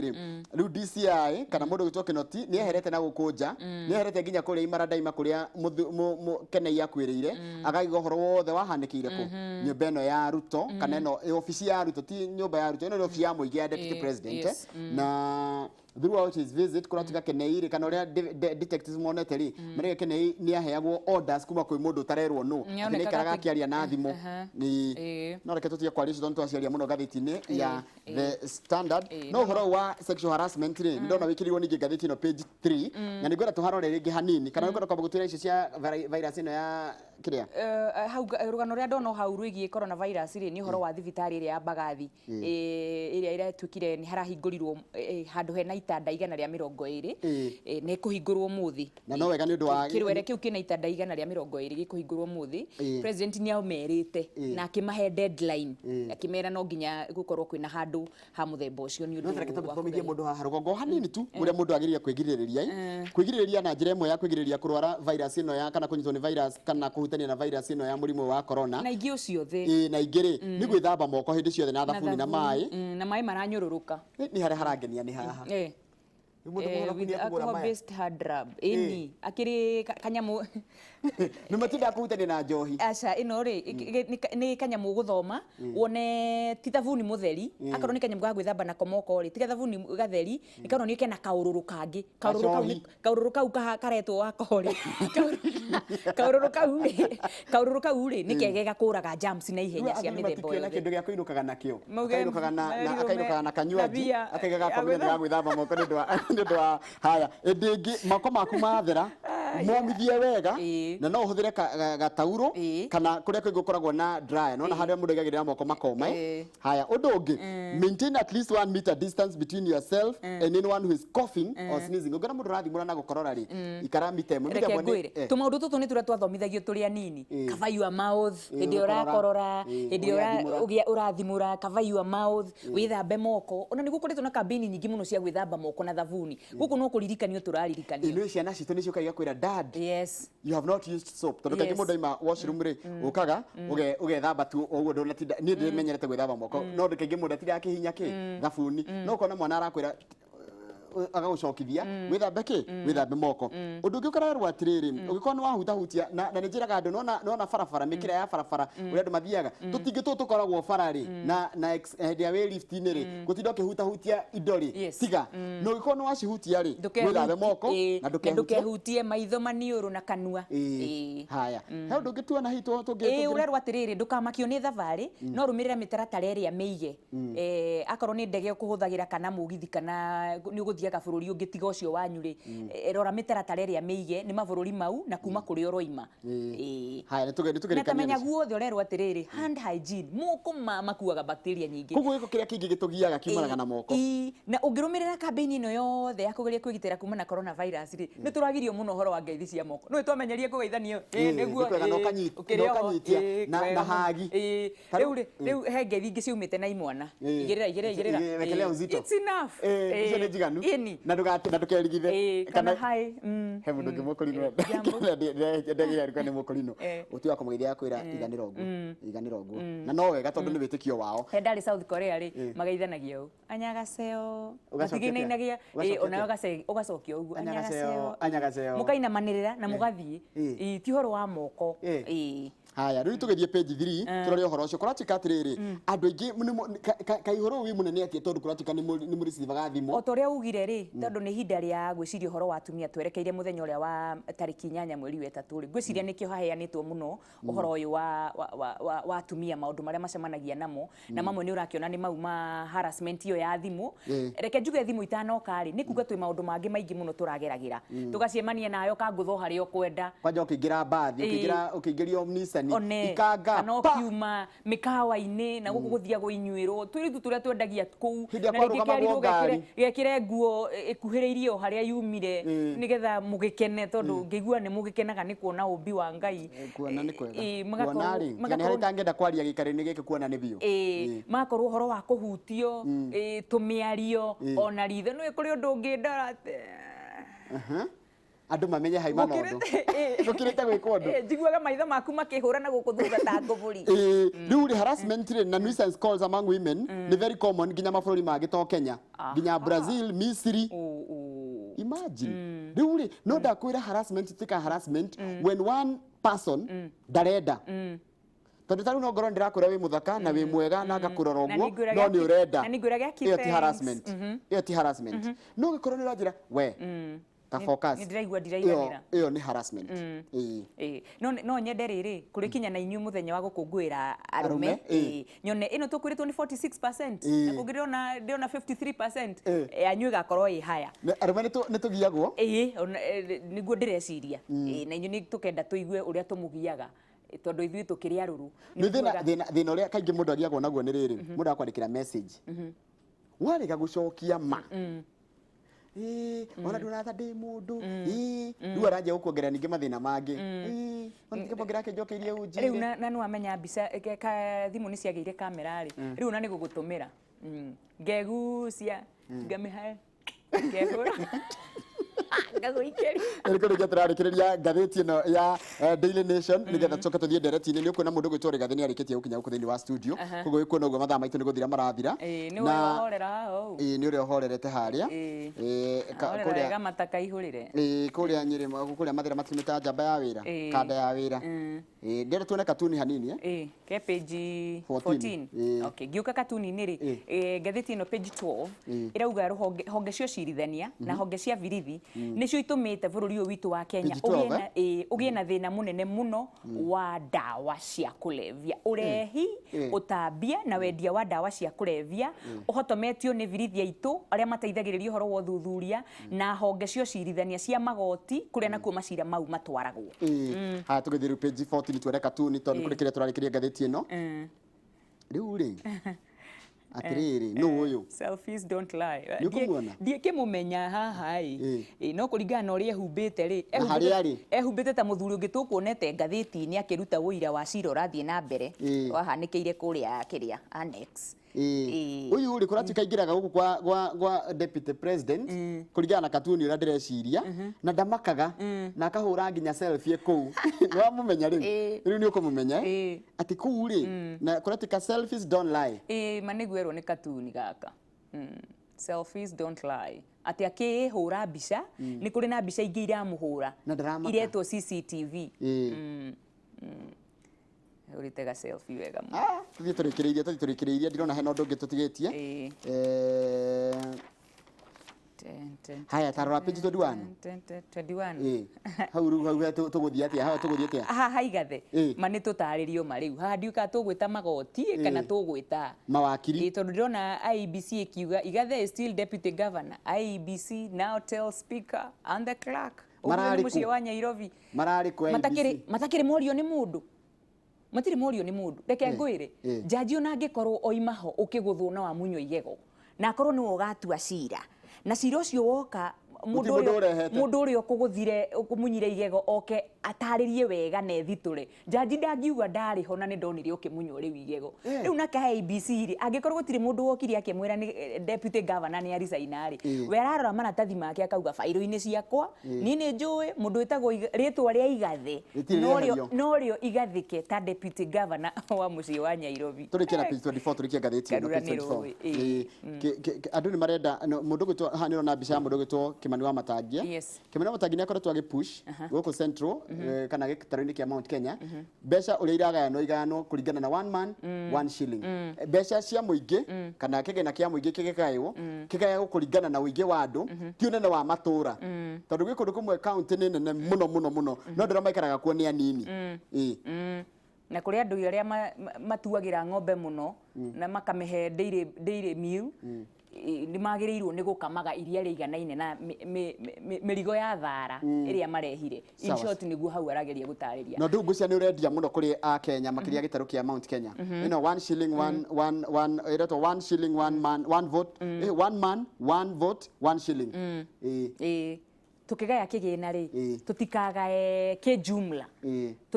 riri riu DCI kana mundu gitwo Kinoti ni eherete na gukunja ni eherete nginya kuria imara daima kuria Kenei akwirire agaiga horo wothe wahanikire ku nyumba eno ya Ruto kana eno ofisi ya Ruto ti nyumba ya Ruto eno ni ofisi ya muigi ya deputy president na throughout his visit kuratika Kenei kana uria detectives monete ri merege Kenei ni aheagwo orders kuma kwi mundu tarerwo no ni karaga kiaria na thimu ni no reke tutie kwari cio twaciaria muno gathiti-ini ya The Standard no horo wa sexual harassment ri ndona wikirirwo ningi gathiti no page 3 na nigwenda tuharore ringi hanini kana ngwenda kwamba gutira icio cia virus ino ya kiria hau rugano ria ndona hau rwigie coronavirus ri ni horo wa thibitari ria Mbagathi iria iretwikire ni harahingũrirwo handu hena itanda igana ria 20 ne kuhingũrwo muthi na no wega ni undu wa kirwere kiu kina itanda igana ria 20 gikuhingũrwo muthi president ni aumerite na akimahe deadline akimera no nginya gukorwo kwina handu ha muthemba ucio ni undu no reke tuthomithie mundu ha rugongo hanini tu uria mundu agiriria kwigiriria na njira imwe ya kwigiriria kurwara virus ino ya kana kunyitwo ni virus kana kuhutania na virus ino ya murimu wa corona na ingĩ ciothe na ingĩ ni gwithamba moko hindi ciothe na thabuni na mai maranyururuka ni haria harangenia ni haha best hard rub ini akiri kanyamu ni matinda kuhutania na njohi aca ino ri ni kanyamu guthoma wone ti thabuni mutheri akorwo ni kanyamu ga gwithamba na komoko ri ti thabuni gatheri ikorwo ni kena kaururu kangi kaururu kau karetwo wako ri kaururu kau ri ni kegega kuraga germs na ihenya cia mithemba yothe kindu gya kuinukaga nakio akainukaga na kanywaji akaigaga komene ya gwithamba moko ndu wa haya ndingi mako maku mathera momithie wega na no uhuthire gatauro kana kuria kwigukoragwo na dryer no na haria mundu igagirira moko makoma haya undu ungi maintain at least 1 meter distance between yourself and anyone who is coughing or sneezing ungana mundu rathimura na gukorora ri ikara mita imwe tu maundu tutu ni turia twathomithagio turi anini cover your mouth hindi urakorora hindi urathimura cover your mouth withambe moko ona nigukoretwo na kambini nyingi muno cia gwithamba moko na thabuni guku no kuririkanio turaririkanio ino ciana citu nicio kaiga kwira dad yes you have not used soap tondu kaingi mundu ima washroom ri ukaga ugethamba tu uguo ndona ni ndimenyerete gwithamba moko no kaingi mundu atira akihinya ki thabuni no kona mwana arakwira agagucokithia withambe ki withambe moko undu ungi ukarerwo atiriri ugikorwo ni wahutahutia na ni njiraga andu nona barabara mikira ya barabara uria andu mathiaga tutingi tukoragwo barari na hendia we lift-ini ri gutinda ukihutahutia indo ri tiga no ugikorwo ni wacihutia ri withambe moko na ndukehutie maitho maniuru na kanua haya he undu ungi tuona hitu tungi urerwo atiriri ndukamakio ni thavari no rumirira mitaratara iria miige akorwo ni ndege ukuhuthagira kana mugithi kana ni thiaga bururi ungi tiga ucio wanyu ri rora mitaratara iria miige ni mabururi mau na kuma kuri oroima haya nitugerikania na kamenya guothe urerwo atiriri hand hygiene moko makuaga bacteria nyingi kuguo giko kiria kingi gitugiaga kimanaga na moko na ungirumirira campaign ino yothe ya kugeria kwigitira kuma na coronavirus ri ni turagirio muno horo wa ngeithi cia moko no twamenyerie kugeithanio niguo ukanyitia na hagi riu he ngeithi ingi ciumite na imwana igirira rekelea uzito it's enough icio ni njiganu na ndukerigithe kana hai he mundu ngi mukurino ndegera riko ni mukurino utiwa kumugeithia kwira iganira uguo na no wega tondu ni witikio wao he ndari South Korea ri mageithanagia u anyagaceo ugatiginainagia ona ugacokio uguo anyagaceo mukaina manirira na mugathie ti horo wa moko haya riu tugethie page 3 turore horo ucio kuratika atiriri andu aingi kai horo wi munene atie tondu kuratika ni muri civaga thimu o toria ugire ri tondu ni hinda ria gwiciria horo wa atumia twerekeire muthenya uria wa tariki 8 mweri wa 3 ri gwiciria nikio haheanitwo muno uhoro uyu wa atumia maundu maria macemanagia namo na mamwe ni urakiona ni mau ma harassment iyo ya thimu reke njuge thimu itanoka ri ni kuga twi maundu mangi maingi muno turageragira tugaciemania nayo kangutho haria ukwenda kwanja ukiingira bathi ukiingirio Nissan ikanga kana ukiuma mikawa-ini na guku guthiagwo inyuiro twiritu turia twendagia kuu na gekire nguo ikuhiriirie o haria yumire nigetha mugikene tondu ngigua ni mugikenaga ni kuona umbi wa Ngai kuona ni kwega kuona ri yani hari tangenda kwaria gikari-ini giki kuona ni biu magakorwo horo wa kuhutio tumiario ona rithe no ikuri undu ungi ndara andu mamenye haima no ndu gukirite gwikwo ndu njiguaga maitho maku makihura na guku thutha ta nguburi riu harassment na nuisance calls among women ni very common nginya mabũrũri mangĩ to Kenya nginya Brazil, Misiri. Imagine riu no ndakwira harassment tika harassment when one person ndarenda tondu taru no ngorwo ndirakwira wi muthaka na wi mwega na ngakurora uguo no ni urenda iyo ti harassment iyo ti harassment no gikorwo ni uranjira we ta focus ni ndiraigua ndiraiganira iyo ni harassment no nyende riri kurikinya na inyu muthenya wa gukungwira arume nyone ino tukwiritwo ni 46% na kungirona ndiona 53% yanyu igakorwo i haya arume ni tugiagwo niguo ndireciria na inyu ni tukenda tuigue uria tumugiaga tondu ithui tukiri aruru ni thina uria kaingi mundu agiagwo naguo ni riri mundu akwandikira message warega gucokia ma ona ndunatha ndi mundu riu aranja gukuongerera ningi mathina mangi ona ngibongerera kinjokeirie uji riu na no amenya mbica thimu ni ciageire kamera ri riu na ni gugutumira ngegucia ngamiha ngehura ngaguikeri eriko rĩngĩ tũrarĩkĩrĩria ngathĩti ĩno ya Daily Nation nĩgetha tũcoke tũthiĩ ndereti-inĩ nĩ ũkuona mũndũ gwĩtwo Rigathĩ nĩ arĩkĩtie gũkinya gũkũ thĩinĩ wa studio koguo gĩkuona ũguo mathaa maitũ nĩ gũthira marathira nĩ ũrĩa ũhorerete harĩa kũrĩa mataka ihũrĩre kũrĩa Nyĩrĩ kũrĩa mathĩra matirumĩte njamba ya wĩra kanda ya wĩra ndĩrĩ tuone katuni hanini ke page 14 okay ngiuka katuni-inĩ rĩ ngathĩti ĩno page 12 ĩrauga honge cia ũcirithania na honge cia birithi nicio itumite bururi uyu witu wa Kenya ugie na thina munene muno wa dawa cia kulevya urehi utambia na wendia wa dawa cia kulevya uhotometio ni birithi aitu aria mateithagiriria uhoro wa uthuthuria na honge cio cirithania cia magoti kuria nakuo macira mau matwaragwo ha tugithiru page 14 twere katuni tondu kuri kiria turarikiria ngathĩti ĩno riu ri atiriri no uyu selfies don't lie ndie kimumenya haha no kuringana na uria ehumbite ri ehumbite ta muthuri ungi tukuonete ngathĩti-inĩ akiruta wũira wa cira ũrathiĩ na mbere wahanĩkĩire kuria kiria annex uyu ri kuratuika ingiraga guku gwa deputy president kuringana na katuni uria ndireciria na ndamakaga na akahura nginya selfie kuu wa mumenya riu ni ukumumenya ati kuu ri na kuratuika selfies don't lie maniguerwo ni katuni gaka selfies don't lie ati akihura mbica ni kuri na mbica ingĩ iramuhura iretwo CCTV uritega selfie wega mu tuthie turikireirie ndirona hena undu ungi tutigitie haya tarora page 21 hau tuguthia atia haha tuguthia atia haha igathe mani tutaririo mariu haha ndiuka tugwita magoti kana tugwita mawakiri tondu ndirona IEBC ikiuga igathe still deputy governor IEBC now tell speaker and the clerk muciĩ wa Nairobi mararikwo matakiri morio ni mundu matiri morio ni mundu reke ngwire jaji ona angikorwo oimaho ukiguthwo na wa munyo igego na akorwo ni ugatua cira na cira ucio woka mundu uria ukuguthire ukumunyire igego oke ataririe wega na ethiture jaji ndangiuga ndari ho na ni ndonire ukimunywo riu igego riu nake IEBC ri angikorwo gutire mundu wokiri akimwira ni deputy governor ni arisainari we ararora maratathi make akauga fairo-ini ciakwa ni njui mundu witagwo ritwa ria igathe no rio igathike ta deputy governor wa muciĩ wa Nairobi turikira page 24 turikia ngathĩti andu ni marenda mundu gwitwo ha ni rona mbica mundu gwitwo Kimani wa Matangia Kimani wa Matangia ni akoretwo agipush guku central kana gikitaro-ini kia Mount Kenya mbeca uria iragayanwo igayanwo kuringana na one man one shilling mbeca cia muingi kana kigena kia muingi kigayagwo kuringana na uingi wa andu ti unene wa matura tondu gwi kundu kumwe county ni nene muno no ndira maikaraga kuo ni anini na kuri andu aria matuagira ng'ombe muno na makamihe daily meal ni magirirwo ni gukamaga iria riganaine na mirigo ya thara iria marehire in short niguo hau arageria gutariria no ndungu cia ni urendia muno kuri a Kenya makiria gitaru kia Mount Kenya one shilling one irato one shilling one man one vote one man one vote one shilling tukigaya kigina ri tutikagae ke jumla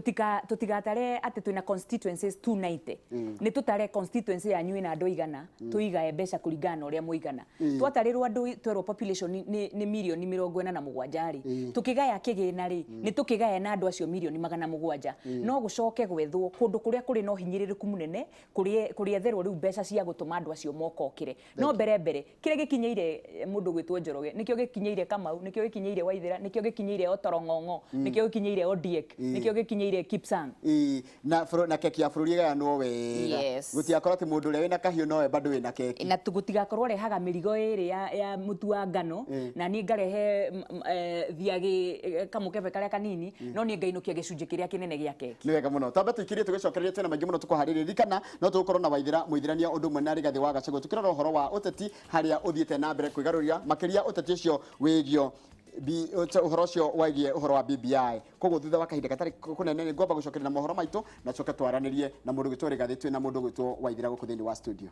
tutigatare ati twina constituencies 290 ni tutare constituency yanyu ina andu igana tuigae mbeca kuringana uria muigana twatarirwo andu twerwo population ni milioni 47 ri tukigaya kigina ri ni tukigaya na andu acio milioni 700 no gucoke gwethwo kundu kuria kuri no hinyiririku munene kuri etherwo riu mbeca cia gutuma andu acio mokokire no mbere kire gikinyeire mundu gwitwo Njoroge nikio gikinyeire Kamau nikio gikinyeire Waithira nikio gikinyeire Otorongongo nikio gikinyeire Odiek nikio gikinyeire Kipsang na keki ya bururi ya no wega gutiakora ti mundu ria wina kahio nowe bado wina keki na tugutigakorwo rehaga mirigo iri ya mutu wa ngano na ni ngarehe thiagi kamukebe karia kanini no ni ngainukia gicunje kiria kinene gia keki ni wega muno tambe tuikirie tugicokereria tena maingi muno tukuhariririkana no tugukorwo na Waithira muithirania undu mwe na Rigathi wa Gachagua tukirora uhoro wa uteti haria uthiete na mbere kwigaruria makiria uteti ucio wigio uhoro ucio waigie uhoro wa BBI koguo thutha wa kahinda gatari kunene ni ngomba gucokereria na mohoro maitu na coke twaranirie na mundu gwitwo Rigathi twina mundu gwitwo Waithira guku thiini wa studio.